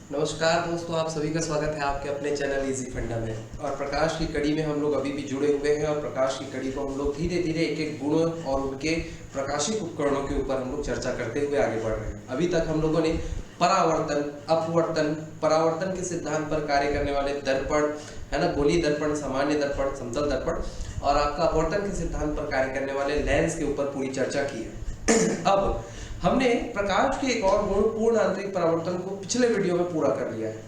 नमस्कार दोस्तों, आप सभी का स्वागत है आपके अपने चैनल इजी फंडा में। और प्रकाश की कड़ी में हम लोग अभी भी जुड़े हुए हैं और प्रकाश की कड़ी को हम लोग धीरे धीरे एक एक गुण और उनके प्रकाशिक उपकरणों के ऊपर हम लोग चर्चा करते हुए आगे बढ़ रहे हैं। अभी तक हम लोगों ने परावर्तन, अपवर्तन, परावर्तन के सिद्धांत पर कार्य करने वाले दर्पण, है ना, गोलीय दर्पण, सामान्य दर्पण, समतल दर्पण, और आपका अपवर्तन के सिद्धांत पर कार्य करने वाले लेंस के ऊपर पूरी चर्चा की है। अब हमने प्रकाश के एक और गुण पूर्ण आंतरिक परावर्तन को पिछले वीडियो में पूरा कर लिया है।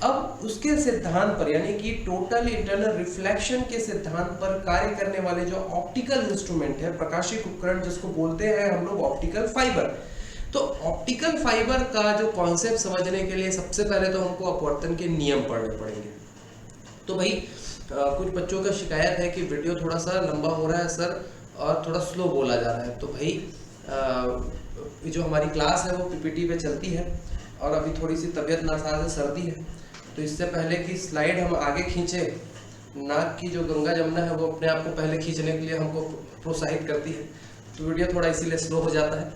अब उसके सिद्धांत पर यानी कि टोटल इंटरनल रिफ्लेक्शन के सिद्धांत पर कार्य करने वाले जो ऑप्टिकल इंस्ट्रूमेंट है, प्रकाशिक उपकरण जिसको बोलते हैं हम लोग ऑप्टिकल फाइबर। तो ऑप्टिकल फाइबर का जो कॉन्सेप्ट समझने के लिए सबसे पहले तो हमको अपवर्तन के नियम पढ़ने पड़ेंगे। तो भाई कुछ बच्चों का शिकायत है कि वीडियो थोड़ा सा लंबा हो रहा है सर और थोड़ा स्लो बोला जा रहा है। तो भाई जो हमारी क्लास है वो पीपीटी पे चलती है और अभी थोड़ी सी तबीयत नासाज है, सर्दी है, तो इससे पहले कि स्लाइड हम आगे खींचे, नाक की जो गंगा जमुना है वो अपने आप को पहले खींचने के लिए हमको प्रोत्साहित करती है, तो वीडियो थोड़ा इसीलिए स्लो हो जाता है।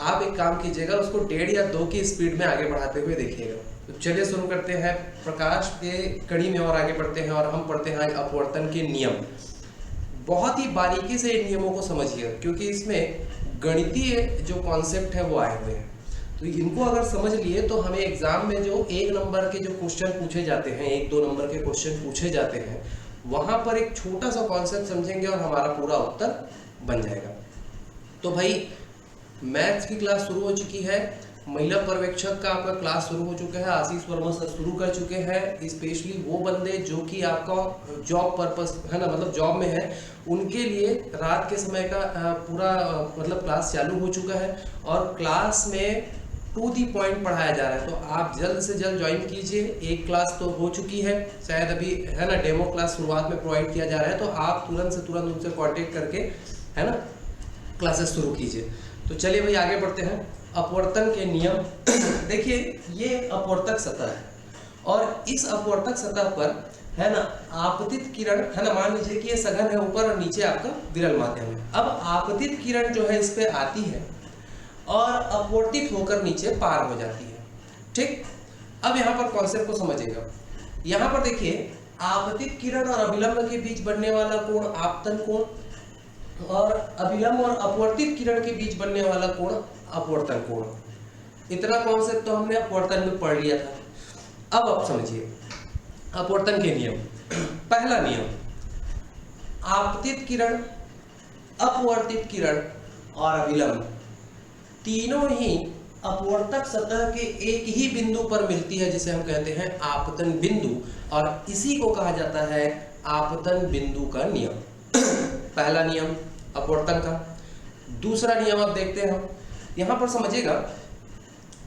आप एक काम कीजिएगा, उसको 1.5 या 2 की स्पीड में आगे बढ़ाते हुए देखिएगा। तो चलिए शुरू करते हैं प्रकाश के कड़ी में और आगे बढ़ते हैं और हम पढ़ते हैं अपवर्तन के नियम। बहुत ही बारीकी से इन नियमों को समझिए क्योंकि इसमें गणितीय जो कॉन्सेप्ट है वो आए हुए हैं। तो इनको अगर समझ लिए तो हमें एग्जाम में जो 1 नंबर के जो क्वेश्चन पूछे जाते हैं, 1-2 नंबर के क्वेश्चन पूछे जाते हैं, वहां पर एक छोटा सा कॉन्सेप्ट समझेंगे और हमारा पूरा उत्तर बन जाएगा। तो भाई मैथ्स की क्लास शुरू हो चुकी है, महिला पर्यवेक्षक का आपका क्लास शुरू हो चुका है, आशीष वर्मा सर शुरू कर चुके हैं। स्पेशली वो बंदे जो कि आपका जॉब पर्पस है ना, मतलब जॉब में है, उनके लिए रात के समय का पूरा मतलब क्लास चालू हो चुका है और क्लास में टू दी पॉइंट पढ़ाया जा रहा है। तो आप जल्द से जल्द ज्वाइन कीजिए। एक क्लास तो हो चुकी है, शायद अभी है ना डेमो क्लास शुरुआत में प्रोवाइड किया जा रहा है, तो आप तुरंत से तुरंत उनसे कॉन्टेक्ट करके है ना क्लासेस शुरू कीजिए। तो चलिए भाई आगे बढ़ते हैं। अपवर्तन के नियम देखिए, ये अपवर्तक सतह है और इस अपवर्तक सतह पर है ना आपतित किरण, है ना, मान लीजिए कि ये सघन है ऊपर और नीचे आपका विरल माध्यम है। अब आपतित किरण जो है इस पे आती है और अपवर्तित होकर नीचे पार हो जाती है। ठीक, अब यहाँ पर कॉन्सेप्ट को समझिएगा। यहाँ पर देखिए, आपतित किरण और अभिलंब के बीच बनने वाला कोण आपतन कोण और अभिलंब और अपवर्तित किरण के बीच बनने वाला कोण अपवर्तन कोण। इतना कॉन्सेप्ट तो हमने अपवर्तन में पढ़ लिया था। अब आप समझिए अपवर्तन के नियम। पहला नियम, आपतित किरण, अपवर्तित किरण और अभिलंब तीनों ही अपवर्तक सतह के एक ही बिंदु पर मिलती है जिसे हम कहते हैं आपतन बिंदु, और इसी को कहा जाता है आपतन बिंदु का नियम। पहला नियम अपवर्तन का। दूसरा नियम आप देखते हैं हम यहाँ पर समझिएगा।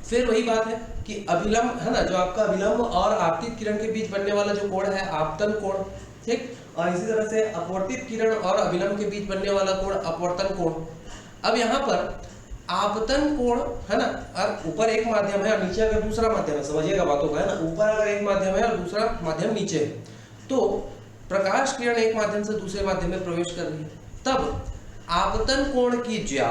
फिर वही बात है कि अभिलंब है ना, जो आपका अभिलंब और आपतित किरण के बीच बनने वाला जो कोण है आपतन कोण, ठीक, और इसी तरह से अपवर्तित किरण और अभिलंब के बीच बनने वाला कोण अपवर्तन कोण। अब यहाँ पर आपतन कोण है ना, और ऊपर एक माध्यम है और नीचे अगर दूसरा माध्यम है, समझिएगा बातों का, है ना, ऊपर अगर एक माध्यम है और दूसरा माध्यम नीचे है, तो प्रकाश किरण एक माध्यम से दूसरे माध्यम में प्रवेश कर रही है, तब आपतन कोण की ज्या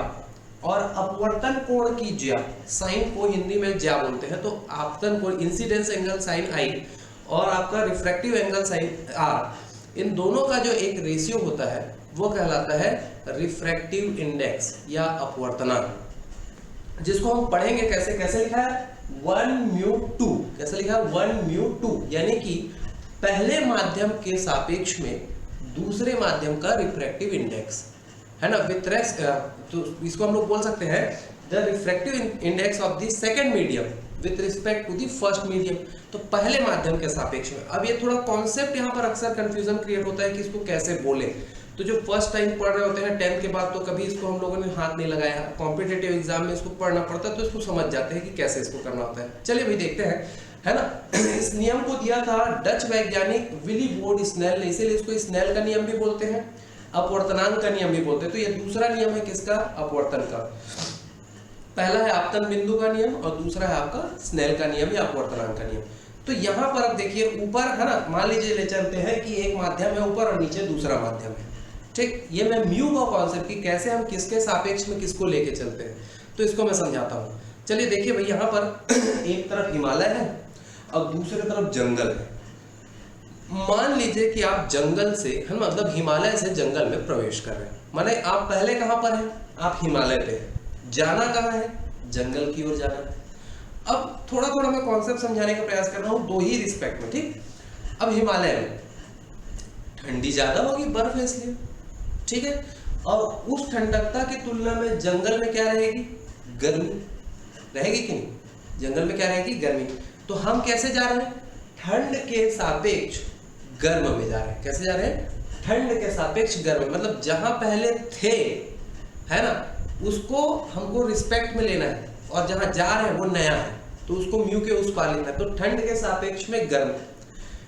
और अपवर्तन कोण की ज्या, साइन को हिंदी में ज्या बोलते हैं, तो आपतन कोण इंसिडेंस एंगल साइन आई और आपका रिफ्रैक्टिव एंगल साइन आर, इन दोनों का जो एक रेशियो होता है वो कहलाता है रिफ्रैक्टिव इंडेक्स या अपवर्तनांक, जिसको हम पढ़ेंगे कैसे, कैसे लिखा है 1μ2, कैसे लिखा है 1μ2, यानी कि पहले माध्यम के सापेक्ष में दूसरे माध्यम का रिफ्रैक्टिव इंडेक्स, है ना, विथ तो इसको हम लोग बोल सकते हैं the refractive index of the second medium with respect to the first medium, तो पहले माध्यम के सापेक्ष में। अब ये थोड़ा कॉन्सेप्ट यहाँ पर अक्सर कंफ्यूजन क्रिएट होता है कि इसको कैसे बोले। तो जो फर्स्ट टाइम पढ़ रहे होते हैं 10th के बाद, तो कभी इसको हम लोगों ने हाथ नहीं लगाया, कॉम्पिटेटिव एग्जाम में इसको पढ़ना पड़ता है तो इसको समझ जाते हैं कि कैसे इसको करना होता है। चलिए भाई देखते हैं, है ना। इस नियम को दिया था डच वैज्ञानिक विली वोर्ड स्नेल ने, इसीलिए इसको स्नेल का नियम भी बोलते हैं, अपवर्तनांक का नियम भी बोलते हैं। तो ये दूसरा नियम है किसका, अपवर्तन का। पहला है आपतन बिंदु का नियम और दूसरा है आपका स्नेल का नियम या अपवर्तनांक का नियम। तो यहाँ पर अब देखिए, ऊपर है ना, मान लीजिए ले चलते हैं कि एक माध्यम है ऊपर और नीचे दूसरा माध्यम है, ठीक। ये मैं म्यू का कॉन्सेप्ट कि कैसे हम किसके सापेक्ष में किसको लेके चलते हैं, तो इसको मैं समझाता हूँ। चलिए देखिए भाई, यहाँ पर एक तरफ हिमालय है और दूसरे तरफ जंगल है। मान लीजिए कि आप जंगल से है मतलब हिमालय से जंगल में प्रवेश कर रहे हैं, माने आप पहले कहां पर हैं, आप हिमालय पे हैं, जाना कहां है, जंगल की ओर जाना है। अब थोड़ा थोड़ा मैं कॉन्सेप्ट समझाने का प्रयास कर रहा हूं दो ही रिस्पेक्ट में, ठीक। अब हिमालय में ठंडी ज्यादा होगी, बर्फ है इसलिए, ठीक है, और उस ठंडकता की तुलना में जंगल में क्या रहेगी, गर्मी रहेगी कि नहीं, जंगल में क्या रहेगी, गर्मी। तो हम कैसे जा रहे हैं, ठंड के सापेक्ष गर्म में जा रहे हैं। कैसे जा रहे हैं, ठंड के सापेक्ष गर्म, मतलब जहां पहले थे है ना उसको हमको रिस्पेक्ट में लेना है, और जहां जा रहे हैं वो नया है तो उसको म्यू के उस पार लेना है, तो ठंड के सापेक्ष में गर्म।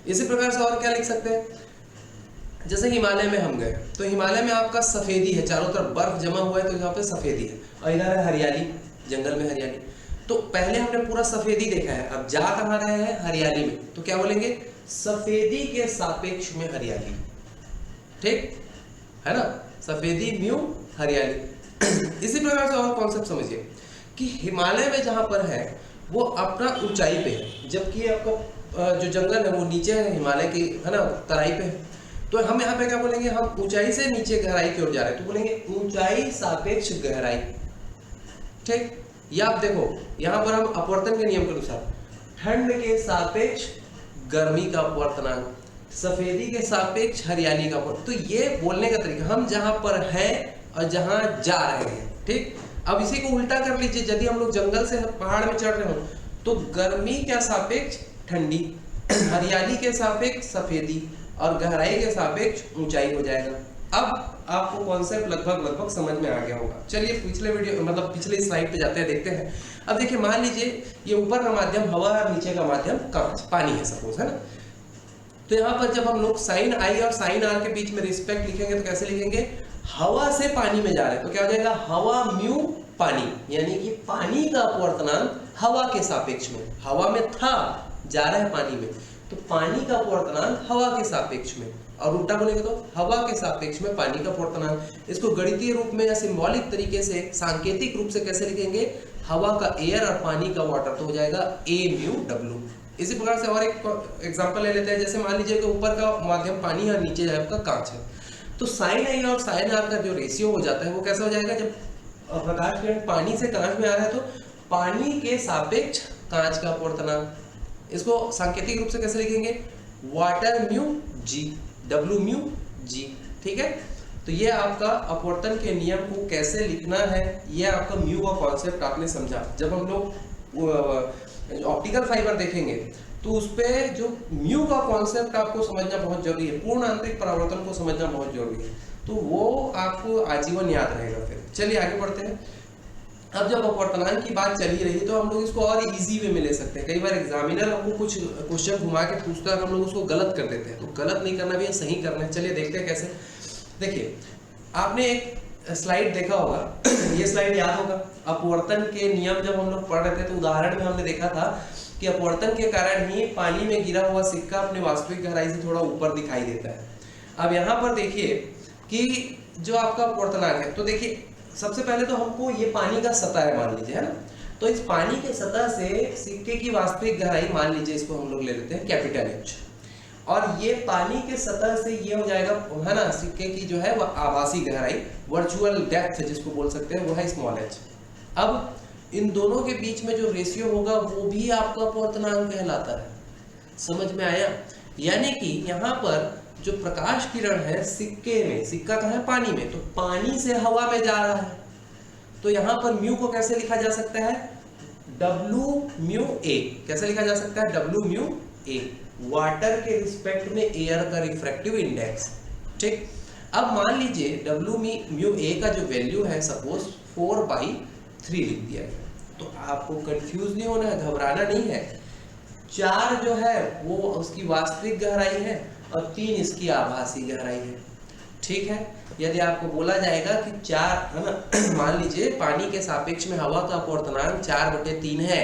इसी प्रकार से और क्या लिख सकते हैं, जैसे हिमालय में हम गए तो हिमालय में आपका सफेदी है, चारों तरफ बर्फ जमा हुआ है तो यहाँ पे सफेदी है, और इधर है हरियाली, जंगल में हरियाली। तो पहले हमने पूरा सफेदी देखा है, अब जा कहाँ रहे हैं, हरियाली में, तो क्या बोलेंगे, सफेदी के सापेक्ष में हरियाली, ठीक है ना, सफेदी म्यू हरियाली। इसी प्रकार से और कॉन्सेप्ट समझिए कि हिमालय में जहां पर है वो अपना ऊंचाई पे है, जबकि आपका जो जंगल है वो नीचे है, हिमालय की है ना तराई पे है। तो हम यहाँ पे क्या बोलेंगे, हम ऊंचाई से नीचे गहराई की ओर जा रहे हैं तो बोलेंगे ऊंचाई सापेक्ष गहराई, ठीक। या आप देखो यहाँ पर हम अपवर्तन के नियम के अनुसार ठंड के सापेक्ष गर्मी का अपवर्तनांक, सफेदी के सापेक्ष हरियाली का अपवर्तन। तो ये बोलने का तरीका, हम जहां पर हैं और जहां जा रहे हैं, ठीक। अब इसी को उल्टा कर लीजिए, यदि हम लोग जंगल से पहाड़ में चढ़ रहे हो तो गर्मी के सापेक्ष ठंडी, हरियाली के सापेक्ष सफेदी और गहराई के सापेक्ष ऊंचाई हो जाएगा। अब आपको कॉन्सेप्ट लगभग समझ में आ गया होगा। चलिए पिछले वीडियो मतलब पिछले स्लाइड पे जाते हैं, देखते हैं। अब देखिए मान लीजिए ये ऊपर का माध्यम हवा और नीचे का माध्यम कांच पानी है सपोज, है ना। तो यहाँ पर जब हम लोग साइन आई और साइन आर के बीच में रिस्पेक्ट लिखेंगे तो कैसे लिखेंगे, हवा से पानी में जा रहे हैं तो क्या हो जाएगा, हवा म्यू पानी, यानी कि पानी का अपवर्तनांक हवा के सापेक्ष में, हवा में था जा रहा है पानी में तो पानी का अपवर्तनांक हवा के सापेक्ष में, और उल्टा बोलेंगे तो हवा के सापेक्ष में पानी का अपवर्तनांक। इसको गणितीय रूप में या सिंबॉलिक तरीके से सांकेतिक रूप से कैसे लिखेंगे, हवा का एयर और पानी का वाटर, तो हो जाएगा ए म्यू डब्ल्यू। इसी प्रकार से और एक एग्जांपल ले लेते हैं, जैसे मान लीजिए कि ऊपर का माध्यम पानी है और नीचे आपका कांच है, तो साइन आई और साइन आर का जो रेशियो हो जाता है वो कैसा हो जाएगा, जब प्रकाश किरण पानी से कांच में आ रहा है तो पानी के सापेक्ष कांच का अपवर्तनांक। इसको सांकेतिक रूप से कैसे लिखेंगे, water mu G, W mu G, ठीक है। तो ये आपका अपवर्तन के नियम को कैसे लिखना है, ये आपका म्यू का कॉन्सेप्ट आपने समझा। जब हम लोग ऑप्टिकल फाइबर देखेंगे तो उस पे जो म्यू का कॉन्सेप्ट आपको समझना बहुत जरूरी है, पूर्ण आंतरिक परावर्तन को समझना बहुत जरूरी है, तो वो आपको आजीवन याद रहेगा। फिर चलिए आगे बढ़ते हैं। अब जब अपवर्तनांक की बात चली रही तो हम लोग इसको और इजी वे में ले सकते हैं। कई बार एग्जामिनर हमको कुछ क्वेश्चन घुमा के पूछता है, हम लोग उसको गलत कर देते हैं, तो गलत नहीं करना भी है, सही करना है। चलिए देखते हैं कैसे। देखिए आपने एक स्लाइड देखा होगा, ये स्लाइड याद होगा, अपवर्तन के नियम जब हम लोग पढ़ रहे थे तो उदाहरण में हमने देखा था कि अपवर्तन के कारण ही पानी में गिरा हुआ सिक्का अपने वास्तविक गहराई से थोड़ा ऊपर दिखाई देता है। अब यहाँ पर देखिए कि जो आपका अपवर्तनांक है, तो देखिए सबसे पहले तो हमको ये पानी का सतह है मान लीजिए, है ना, तो इस पानी के सतह से सिक्के की वास्तविक गहराई मान लीजिए इसको हम लोग ले लेते हैं कैपिटल एच, और ये पानी के सतह से ये हो जाएगा, है ना, सिक्के की जो है वो आभासी गहराई, वर्चुअल डेप्थ जिसको बोल सकते हैं, वो है स्मॉल एच। अब इन दोनों के बीच में जो रेशियो होगा वो भी आपका अपवर्तनांक कहलाता है। समझ में आया? यानी कि यहाँ पर जो प्रकाश किरण है सिक्के में, सिक्का कहाँ है, पानी में, तो पानी से हवा में जा रहा है, तो यहाँ पर म्यू को कैसे लिखा जा सकता है, डब्ल्यू म्यू ए। कैसे लिखा जा सकता है, डब्ल्यू म्यू ए, वाटर के रिस्पेक्ट में एयर का रिफ्रैक्टिव इंडेक्स, ठीक। अब मान लीजिए डब्ल्यू म्यू ए का जो वैल्यू है सपोज 4/3 लिख दिया गया, तो आपको कंफ्यूज नहीं होना है, घबराना नहीं है। 4 जो है वो उसकी वास्तविक गहराई है और 3 इसकी आभासी गहराई है, ठीक है। यदि आपको बोला जाएगा कि 4, है ना, मान लीजिए पानी के सापेक्ष में हवा का अपवर्तनांक 4/3 है,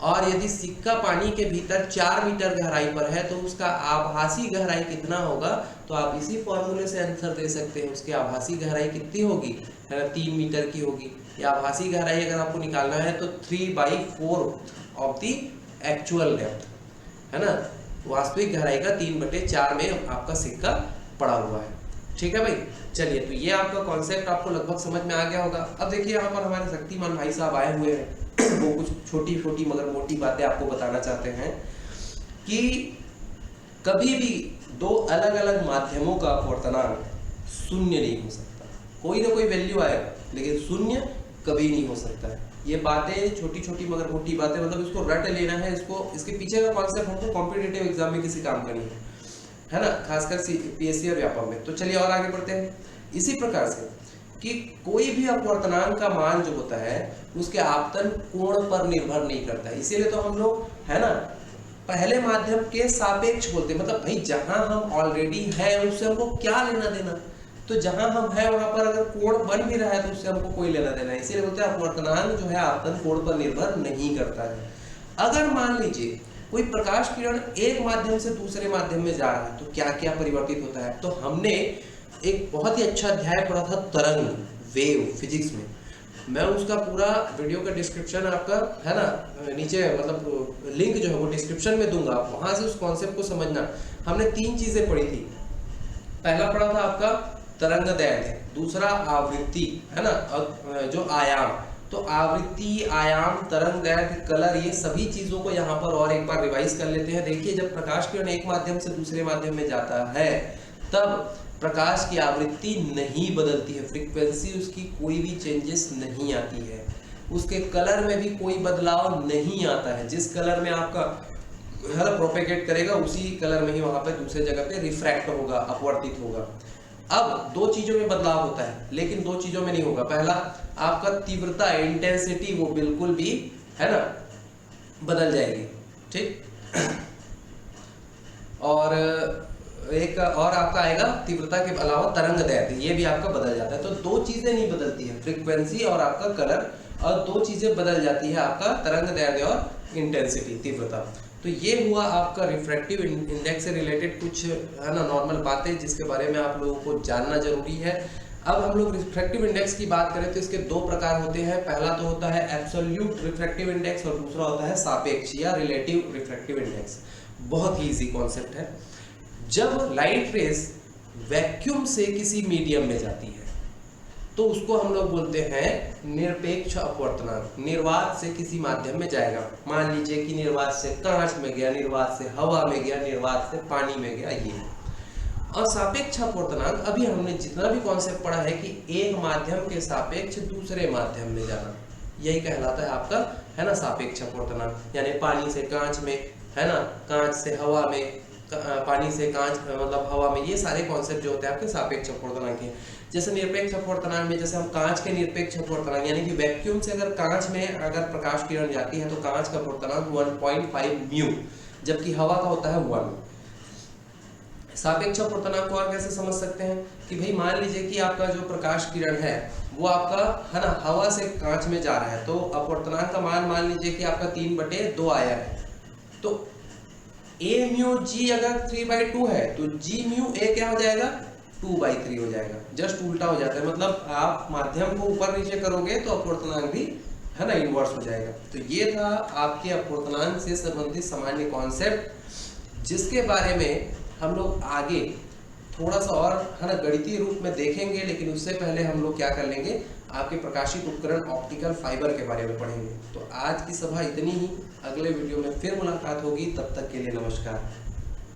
और यदि सिक्का पानी के भीतर 4 मीटर गहराई पर है तो उसका आभासी गहराई कितना होगा, तो आप इसी फॉर्मूले से आंसर दे सकते हैं। उसकी आभासी गहराई कितनी होगी, है ना, 3 मीटर की होगी। या आभासी गहराई अगर आपको निकालना है तो 3/4 ऑफ द एक्चुअल डेप्थ, है ना, वास्तविक गहराई का 3/4 में आपका सिक्का पड़ा हुआ है। ठीक है भाई, चलिए तो ये आपका कॉन्सेप्ट आपको लगभग समझ में आ गया होगा। अब देखिए यहाँ पर हमारे शक्तिमान भाई साहब आए हुए हैं वो कुछ छोटी छोटी मगर मोटी बातें आपको बताना चाहते हैं कि कभी भी दो अलग अलग माध्यमों का अपवर्तनांक शून्य नहीं हो सकता। कोई ना कोई वैल्यू आएगा लेकिन शून्य कभी नहीं हो सकता है। ये बातें छोटी छोटी मगर मोटी बातें, मतलब इसको रट लेना है, इसको इसके पीछे का कॉन्सेप्ट हमको कॉम्पिटिटिव एग्जाम में किसी काम करनी है ना, खासकर पीएससी और व्यापम में। तो चलिए और आगे बढ़ते हैं। इसी प्रकार से कि कोई भी अपवर्तनांक का मान जो होता है उसके आपतन कोण पर निर्भर नहीं करता है। इसीलिए तो हम लोग है ना पहले माध्यम के सापेक्ष बोलते हैं, मतलब भाई जहां हम ऑलरेडी हैं उससे हमको क्या लेना देना। तो जहां हम हैं वहां पर अगर कोण बन भी रहा है तो उससे हमको कोई लेना देना है। इसीलिए बोलते हैं अपवर्तनांक जो है आपतन कोण पर निर्भर नहीं करता है। अगर मान लीजिए कोई प्रकाश किरण एक माध्यम से दूसरे माध्यम में जा रहा है तो क्या क्या परिवर्तित होता है। तो हमने एक बहुत ही अच्छा अध्याय पढ़ा था तरंग, वेव, फिजिक्स में। मैं उसका पूरा वीडियो का डिस्क्रिप्शन आपका है ना नीचे, मतलब लिंक जो है वो डिस्क्रिप्शन में दूंगा, आप वहां से उस कॉन्सेप्ट को समझना। हमने 3 चीजें पढ़ी थी। पहला पढ़ा था आपका तरंग दैर्घ्य, दूसरा आवृत्ति है ना, जो आयाम। तो आवृत्ति, आयाम, तरंग दैर्घ्य, कलर, ये सभी चीजों को यहाँ पर और एक बार रिवाइज कर लेते हैं। देखिए जब प्रकाश किरण एक माध्यम से दूसरे माध्यम में जाता है तब प्रकाश की आवृत्ति नहीं बदलती है, फ्रीक्वेंसी उसकी कोई भी चेंजेस नहीं आती है, उसके कलर में भी कोई बदलाव नहीं आता है। जिस कलर में आपका है प्रोपेगेट करेगा उसी कलर में ही वहां पे दूसरे जगह पे रिफ्रैक्ट होगा, अपवर्तित होगा। अब 2 चीजों में बदलाव होता है लेकिन 2 चीजों में नहीं होगा। पहला आपका तीव्रता, इंटेंसिटी, वो बिल्कुल भी है ना बदल जाएगी, ठीक। और एक और आपका आएगा तीव्रता के अलावा तरंग दैर्घ्य, ये भी आपका बदल जाता है। तो 2 चीजें नहीं बदलती है, फ्रीक्वेंसी और आपका कलर, और 2 चीजें बदल जाती है, आपका तरंग दैर्घ्य और इंटेंसिटी, तीव्रता। तो ये हुआ आपका रिफ्रैक्टिव इंडेक्स से रिलेटेड कुछ है ना नॉर्मल बातें जिसके बारे में आप लोगों को जानना जरूरी है। अब हम लोग रिफ्रैक्टिव इंडेक्स की बात करें तो इसके 2 प्रकार होते हैं। पहला तो होता है एब्सोल्यूट रिफ्रैक्टिव इंडेक्स और दूसरा होता है सापेक्ष या रिलेटिव रिफ्रैक्टिव इंडेक्स। बहुत ही इजी कॉन्सेप्ट है। जब लाइट रेज वैक्यूम से किसी मीडियम में जाती है तो उसको हम लोग बोलते हैं निरपेक्ष अपवर्तनांक। निर्वात से किसी माध्यम में जाएगा, मान लीजिए कि निर्वात से कांच में गया, निर्वात से हवा में गया, निर्वात से पानी में गया, ये। और सापेक्ष अपवर्तनांक अभी हमने जितना भी कॉन्सेप्ट पढ़ा है कि एक माध्यम के सापेक्ष दूसरे माध्यम में जाना, यही कहलाता है आपका है ना सापेक्ष अपवर्तनांक। यानी पानी से कांच में है ना, कांच से हवा में, पानी से कांच मतलब हवा में, ये सारे कॉन्सेप्ट जो होते हैं आपके सापेक्ष अपवर्तनांक के। जैसे निरपेक्ष अपवर्तनांक में जैसे हम कांच के निरपेक्ष अपवर्तनांक यानी कि वैक्यूम से अगर कांच में अगर प्रकाश किरण जाती है तो कांच का अपवर्तनांक 1.5 म्यू, जबकि हवा का होता है 1। सापेक्ष अपवर्तनांक को और कैसे समझ सकते हैं कि भाई मान लीजिए कि आपका जो प्रकाश किरण है वो आपका है ना हवा से कांच में जा रहा है, तो अपवर्तनांक का मान लीजिए कि आपका 3/2 आया है। तो a म्यू g अगर 3/2 है तो g म्यू a क्या हो जाएगा, 2/3 हो जाएगा। जस्ट उल्टा हो जाता है, मतलब आप माध्यम को ऊपर नीचे करोगे तो अपवर्तनांक भी है ना इनवर्स हो जाएगा। तो ये था आपके अपवर्तनांक से संबंधित सामान्य कॉन्सेप्ट, जिसके बारे में हम लोग आगे थोड़ा सा और है ना गणितीय रूप में देखेंगे। लेकिन उससे पहले हम लोग क्या कर लेंगे, आपके प्रकाशित उपकरण ऑप्टिकल फाइबर के बारे में पढ़ेंगे। तो आज की सभा इतनी ही, अगले वीडियो में फिर मुलाकात होगी, तब तक के लिए नमस्कार।